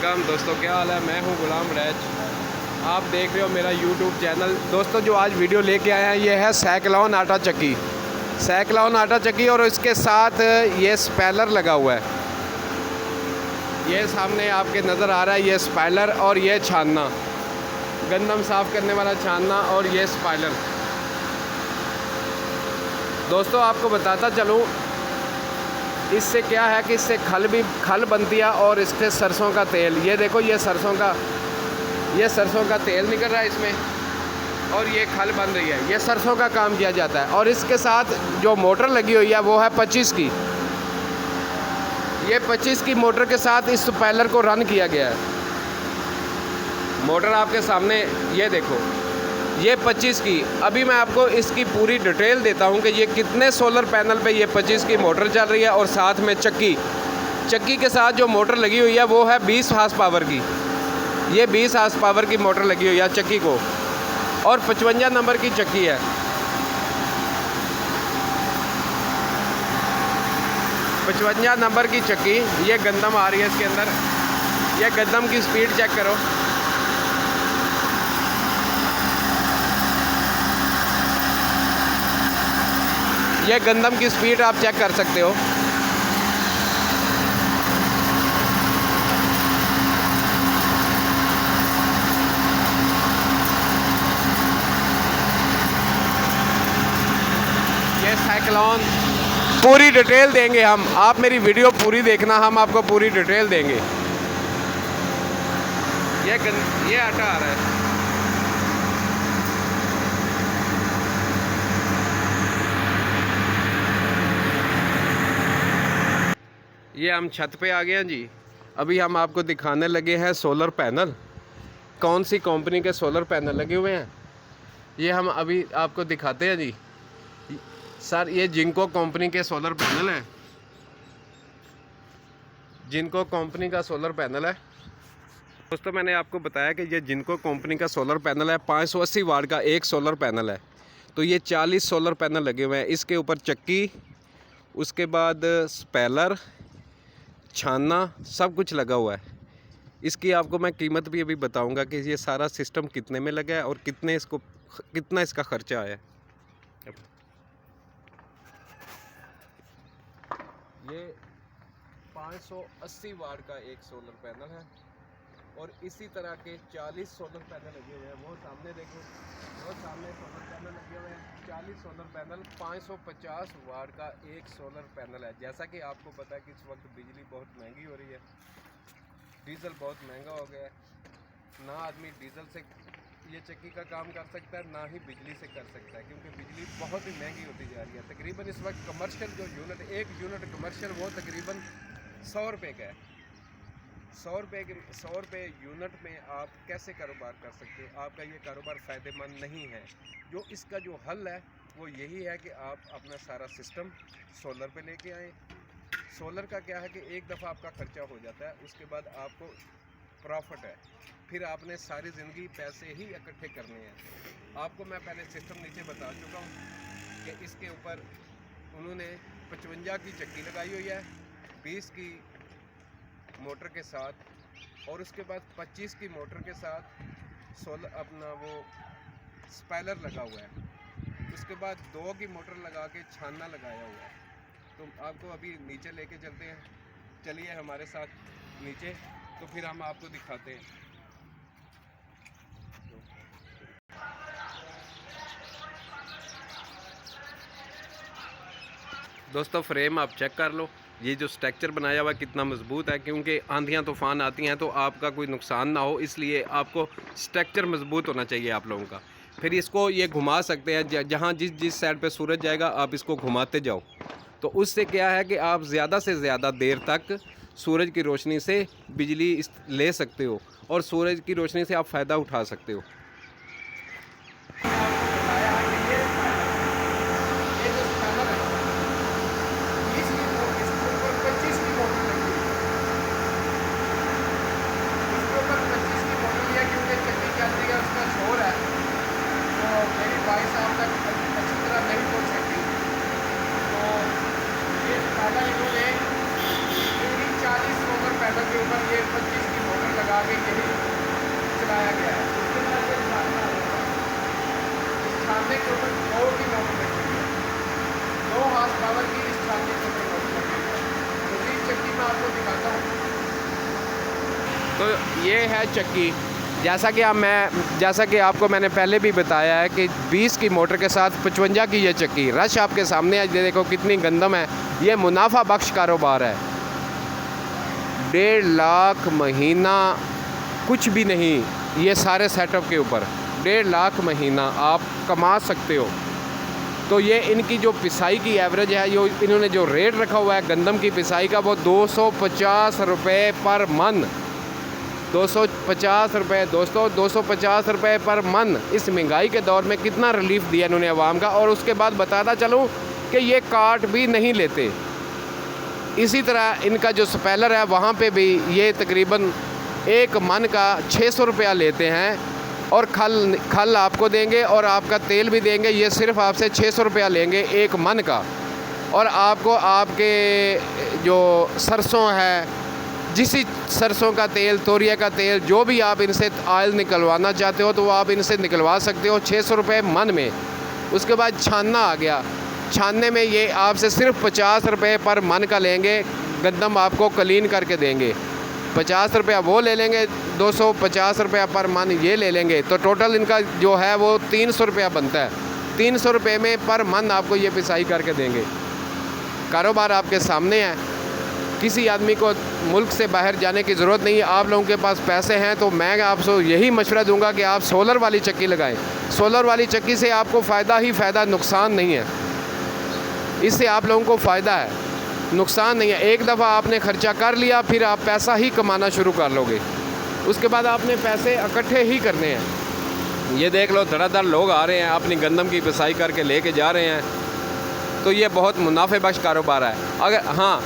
Welcome दोस्तों, क्या हाल है। मैं हूं गुलाम रैच, आप देख रहे हो मेरा यूट्यूब चैनल। दोस्तों जो आज वीडियो लेके आए हैं ये है साइक्लोन आटा चक्की। साइक्लोन आटा चक्की और इसके साथ ये स्पेलर लगा हुआ है। ये सामने आपके नज़र आ रहा है ये स्पेलर और ये छानना, गंदम साफ़ करने वाला छानना और ये स्पेलर। दोस्तों आपको बताता चलूँ इससे क्या है कि इससे खल बनती है और इससे सरसों का तेल, ये देखो ये सरसों का तेल निकल रहा है इसमें और ये खल बन रही है। ये सरसों का काम किया जाता है। और इसके साथ जो मोटर लगी हुई है वो है 25 की। ये 25 की मोटर के साथ इस स्पेलर को रन किया गया है। मोटर आपके सामने ये देखो, ये 25 की। अभी मैं आपको इसकी पूरी डिटेल देता हूँ कि ये कितने सोलर पैनल पे ये 25 की मोटर चल रही है। और साथ में चक्की के साथ जो मोटर लगी हुई है वो है 20 हार्स पावर की। ये 20 हार्स पावर की मोटर लगी हुई है चक्की को और 55 नंबर की चक्की है। 55 नंबर की चक्की। ये गंदम आ रही है इसके अंदर। ये गंदम की स्पीड चेक करो। ये गंदम की स्पीड आप चेक कर सकते हो। ये साइक्लोन पूरी डिटेल देंगे हम, आप मेरी वीडियो पूरी देखना, हम आपको पूरी डिटेल देंगे। ये आटा आ रहा है। ये हम छत पे आ गए हैं जी। अभी हम आपको दिखाने लगे हैं सोलर पैनल, कौन सी कंपनी के सोलर पैनल लगे हुए हैं ये हम अभी आपको दिखाते हैं जी। सर ये जिनको कंपनी के सोलर पैनल हैं, जिनको कंपनी का सोलर पैनल है। दोस्तों मैंने आपको बताया कि ये जिनको कंपनी का सोलर पैनल है 580 वाट का एक सोलर पैनल है। तो ये 40 सोलर पैनल लगे हुए हैं। इसके ऊपर चक्की, उसके बाद स्पेलर, छानना, सब कुछ लगा हुआ है। इसकी आपको मैं कीमत भी अभी बताऊंगा कि ये सारा सिस्टम कितने में लगा है और कितना इसका खर्चा आया है। ये 580 वाट का एक सोलर पैनल है और इसी तरह के 40 सोलर पैनल लगे हुए हैं। वो सामने देखो, वो सामने सोलर पैनल लगे हुए हैं। 40 सोलर पैनल, 550 वाट का एक सोलर पैनल है। जैसा कि आपको पता है कि इस वक्त बिजली बहुत महंगी हो रही है, डीजल बहुत महंगा हो गया है। ना आदमी डीजल से ये चक्की का काम कर सकता है, ना ही बिजली से कर सकता है, क्योंकि बिजली बहुत ही महंगी होती जा रही है। तकरीबन इस वक्त कमर्शियल जो यूनिट, एक यूनिट कमर्शियल, वो तकरीबन 100 रुपये का है। 100 रुपये यूनिट में आप कैसे कारोबार कर सकते हो? आपका ये कारोबार फ़ायदेमंद नहीं है। जो इसका जो हल है वो यही है कि आप अपना सारा सिस्टम सोलर पे लेके आएँ। सोलर का क्या है कि एक दफ़ा आपका खर्चा हो जाता है, उसके बाद आपको प्रॉफिट है, फिर आपने सारी ज़िंदगी पैसे ही इकट्ठे करने हैं। आपको मैं पहले सिस्टम नीचे बता चुका हूँ कि इसके ऊपर उन्होंने 55 की चक्की लगाई हुई है 20 की मोटर के साथ, और उसके बाद 25 की मोटर के साथ सोलर अपना वो स्पेलर लगा हुआ है। उसके बाद 2 की मोटर लगा के छानना लगाया हुआ है। तो आपको अभी नीचे लेके चलते हैं, चलिए हमारे साथ नीचे, तो फिर हम आपको दिखाते हैं। दोस्तों फ्रेम आप चेक कर लो, ये जो स्ट्रक्चर बनाया हुआ कितना मजबूत है, क्योंकि आंधियाँ तूफान आती हैं तो आपका कोई नुकसान ना हो, इसलिए आपको स्ट्रक्चर मजबूत होना चाहिए आप लोगों का। फिर इसको ये घुमा सकते हैं, जहाँ जिस साइड पे सूरज जाएगा आप इसको घुमाते जाओ, तो उससे क्या है कि आप ज़्यादा से ज़्यादा देर तक सूरज की रोशनी से बिजली ले सकते हो और सूरज की रोशनी से आप फ़ायदा उठा सकते हो। भाई साहब तक अच्छी तरह नहीं पहुंच सकती, तो ये पैदल इन्होंने 40 सोलर पैनल के ऊपर ये 25 की मोटर तो ये है चक्की। जैसा कि आपको मैंने पहले भी बताया है कि 20 की मोटर के साथ 55 की ये चक्की। रश आपके सामने है, ये देखो कितनी गंदम है। ये मुनाफा बख्श कारोबार है। 1.5 लाख महीना कुछ भी नहीं, ये सारे सेटअप के ऊपर 1.5 लाख महीना आप कमा सकते हो। तो ये इनकी जो पिसाई की एवरेज है, जो इन्होंने जो रेट रखा हुआ है गंदम की पिसाई का, वो 250 रुपये पर मन। 250 रुपये दोस्तों, 250 रुपये पर मन। इस महंगाई के दौर में कितना रिलीफ दिया इन्होंने आवाम का। और उसके बाद बताता चलूँ कि ये काट भी नहीं लेते। इसी तरह इनका जो स्पेलर है वहाँ पे भी ये तकरीबन एक मन का 600 रुपया लेते हैं। और खल आपको देंगे और आपका तेल भी देंगे। ये सिर्फ आपसे 600 रुपया लेंगे एक मन का। और आपको आपके जो सरसों है, जिसी सरसों का तेल, तोरिया का तेल, जो भी आप इनसे ऑयल निकलवाना चाहते हो तो वो आप इनसे निकलवा सकते हो 600 रुपये मन में। उसके बाद छानना आ गया। छानने में ये आपसे सिर्फ 50 रुपये पर मन का लेंगे। गंदम आपको क्लीन करके देंगे। 50 रुपया वो ले लेंगे, 250 रुपया पर मन ये ले लेंगे। तो टोटल इनका जो है वो 300 रुपया बनता है। 300 रुपये में पर मन आपको ये पिसाई करके देंगे। कारोबार आपके सामने है। किसी आदमी को मुल्क से बाहर जाने की ज़रूरत नहीं है। आप लोगों के पास पैसे हैं तो मैं आपसे यही मशवरा दूंगा कि आप सोलर वाली चक्की लगाएं। सोलर वाली चक्की से आपको फ़ायदा ही फ़ायदा, नुकसान नहीं है। इससे आप लोगों को फ़ायदा है, नुकसान नहीं है। एक दफ़ा आपने ख़र्चा कर लिया, फिर आप पैसा ही कमाना शुरू कर लोगे। उसके बाद आपने पैसे इकट्ठे ही करने हैं। ये देख लो, धड़ाधड़ लोग आ रहे हैं, अपनी गंदम की पिसाई करके लेके जा रहे हैं। तो ये बहुत मुनाफे बख्श कारोबार है। अगर हाँ,